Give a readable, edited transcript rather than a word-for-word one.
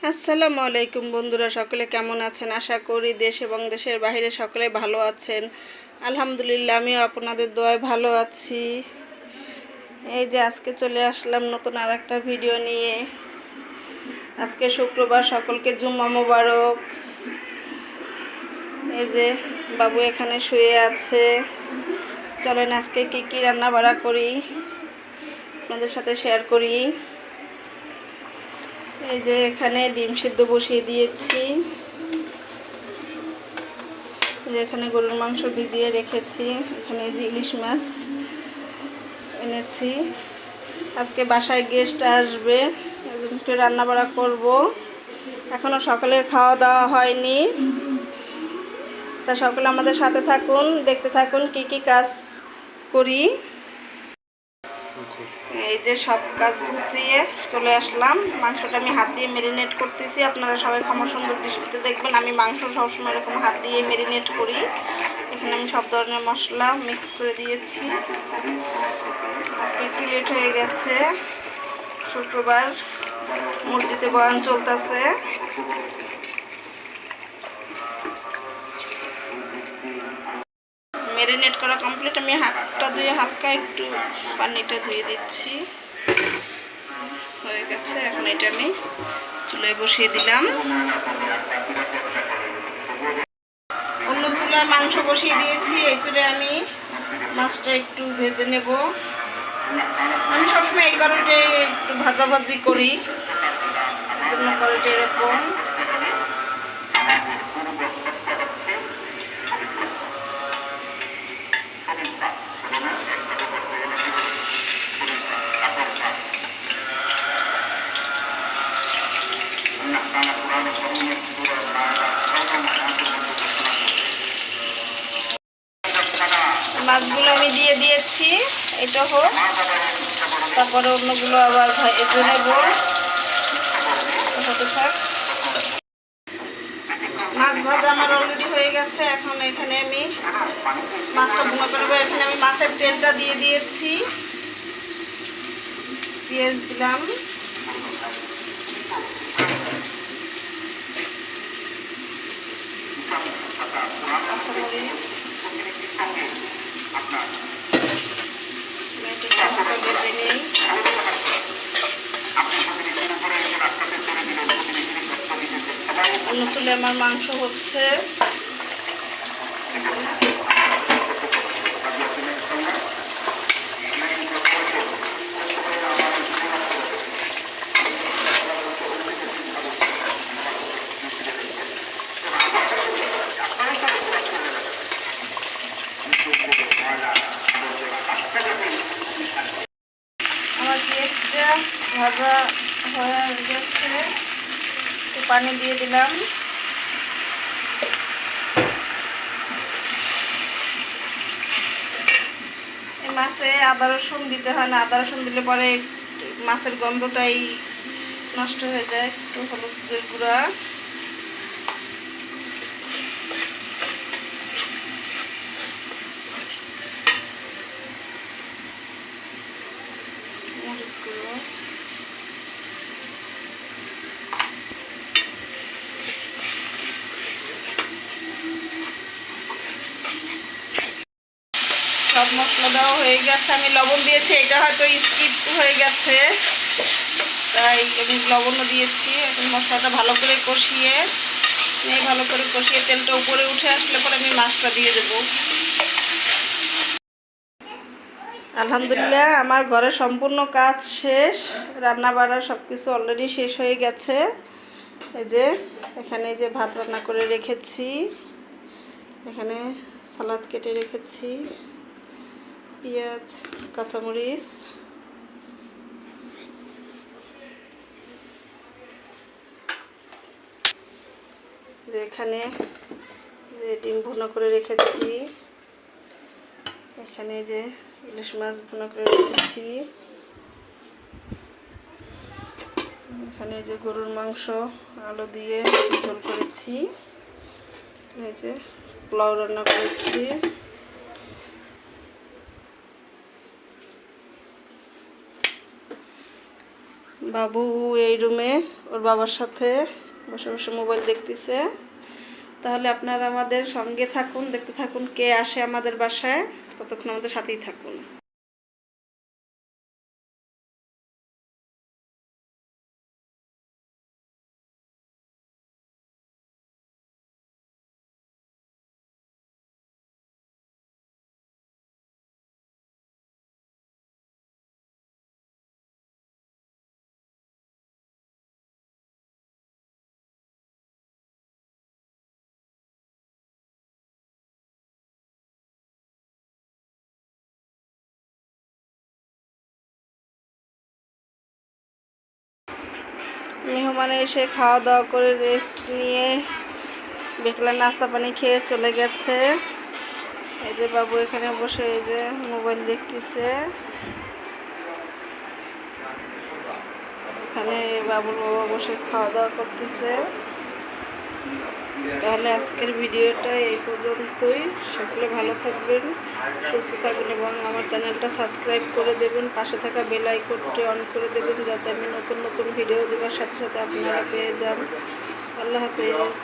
আসসালামু আলাইকুম বন্ধুরা, সকলে কেমন আছেন? আশা করি দেশ এবং দেশের বাইরে সকলে ভালো আছেন। আলহামদুলিল্লাহ, আমিও আপনাদের দোয়ায় ভালো আছি। এই যে আজকে চলে আসলাম নতুন আর একটা ভিডিও নিয়ে। আজকে শুক্রবার, সকলকে জুম্মা মোবারক। এই যে বাবু এখানে শুয়ে আছে। চলেন আজকে কি কি রান্না বাড়া করি আপনাদের সাথে শেয়ার করি। এই যে এখানে ডিম সিদ্ধ বসিয়ে দিয়েছি। এখানে গরুর মাংস ভিজিয়ে রেখেছি। এখানে ইলিশ মাছ এনেছি। আজকে বাসায় গেস্ট আসবে, একটু রান্না বাড়া করবো। এখনো সকালের খাওয়া দাওয়া হয়নি, তা সকলে আমাদের সাথে থাকুন, দেখতে থাকুন কি কি কাজ করি। এই যে সব কাজ গুছিয়ে চলে আসলাম। মাংসটা আমি হাত দিয়ে ম্যারিনেট করতেছি। আপনারা সবাই ক্ষমা সুন্দর দৃষ্টিতে দেখবেন। আমি মাংস সবসময় এরকম হাত দিয়ে ম্যারিনেট করি। এখানে আমি সব ধরনের মশলা মিক্স করে দিয়েছি। আজকে একটু লেট হয়ে গেছে, শুক্রবার, মসজিদে বয়ান চলতেছে। ম্যারিনেট করা কমপ্লিট। আমি হাতটা ধুয়ে হালকা একটু পানিটা ধুয়ে দিচ্ছি। হয়ে গেছে। এখন এটা আমি চুলায় বসিয়ে দিলাম। অন্য চুলায় মাংস বসিয়ে দিয়েছি, এই চুলায় আমি মাছটা একটু ভেজে নেব। আমি সবসময় এই কারণে একটু ভাজাভাজি করি, এর জন্য কড়াইটা এরকম। মাছগুলো আমি দিয়ে দিয়েছি, এটা হোক, তারপরে অন্যগুলো আবার ভেজে নেব। মাছ ভাজা আমার অলরেডি হয়ে গেছে। এখন এখানে আমি মাছটা ভুনা করবো। এখানে আমি মাছের তেলটা দিয়ে দিয়েছি, পেঁয়াজ দিলাম, কাঁচামরিচ, বেটে নেই। অন্য চুলে আমার মাংস হচ্ছে। আমার পেঁয়াজটা ভাজা হয়ে গেছে, একটু পানি দিয়ে দিলাম। এই মাছে আদা রসুন দিতে হয় না, আদা রসুন দিলে পরে মাছের গন্ধটাই নষ্ট হয়ে যায়। একটু হলুদের গুঁড়া, মরিচ গুঁড়ো, সব মশলা দেওয়া হয়ে গেছে। আমি লবণ দিয়েছি, এটা হয়তো স্কিপ হয়ে গেছে, তাই আমি লবণও দিয়েছি। এখন মশলাটা ভালো করে কষিয়ে তেলটা উপরে উঠে আসলে পরে আমি মাছটা দিয়ে দেব। আলহামদুলিল্লাহ, আমার ঘরে সম্পূর্ণ কাজ শেষ। রান্না বাড়া সব কিছু অলরেডি শেষ হয়ে গেছে। এই যে এখানে যে ভাত রান্না করে রেখেছি, এখানে সালাদ কেটে রেখেছি, পেঁয়াজ, কাঁচামরিচ, যে এখানে যে ডিম ভুনা করে রেখেছি, এখানে যে ইলিশ মাছ ভুনা করে রেখেছি, এখানে যে গরুর মাংস আলু দিয়ে ঝোল করেছি, এই যে পোলাও রান্না করেছি, বাবু এই রুমে ওর বাবার সাথে বসে বসে মোবাইল দেখতেছে। তাহলে আপনারা আমাদের সঙ্গে থাকুন, দেখতে থাকুন কে আসে আমাদের বাসায়, ততক্ষণ আমাদের সাথেই থাকুন। মেহমান এসে খাওয়া দাওয়া করে রেস্ট নিয়ে বিকেলের নাস্তা পানি খেয়ে চলে গেছে। এই যে বাবু এখানে বসে এই যে মোবাইল দেখতেছে। এখানে বাবুর বাবা বসে খাওয়া দাওয়া করতেছে। তাহলে আজকের ভিডিওটা এই পর্যন্তই। সকলে ভালো থাকবেন, সুস্থ থাকবেন এবং আমার চ্যানেলটা সাবস্ক্রাইব করে দেবেন। পাশে থাকা বেল আইকনটি অন করে দেবেন যাতে আমি নতুন নতুন ভিডিও দেওয়ার সাথে সাথে আপনারা পেয়ে যান। আল্লাহ হাফেজ।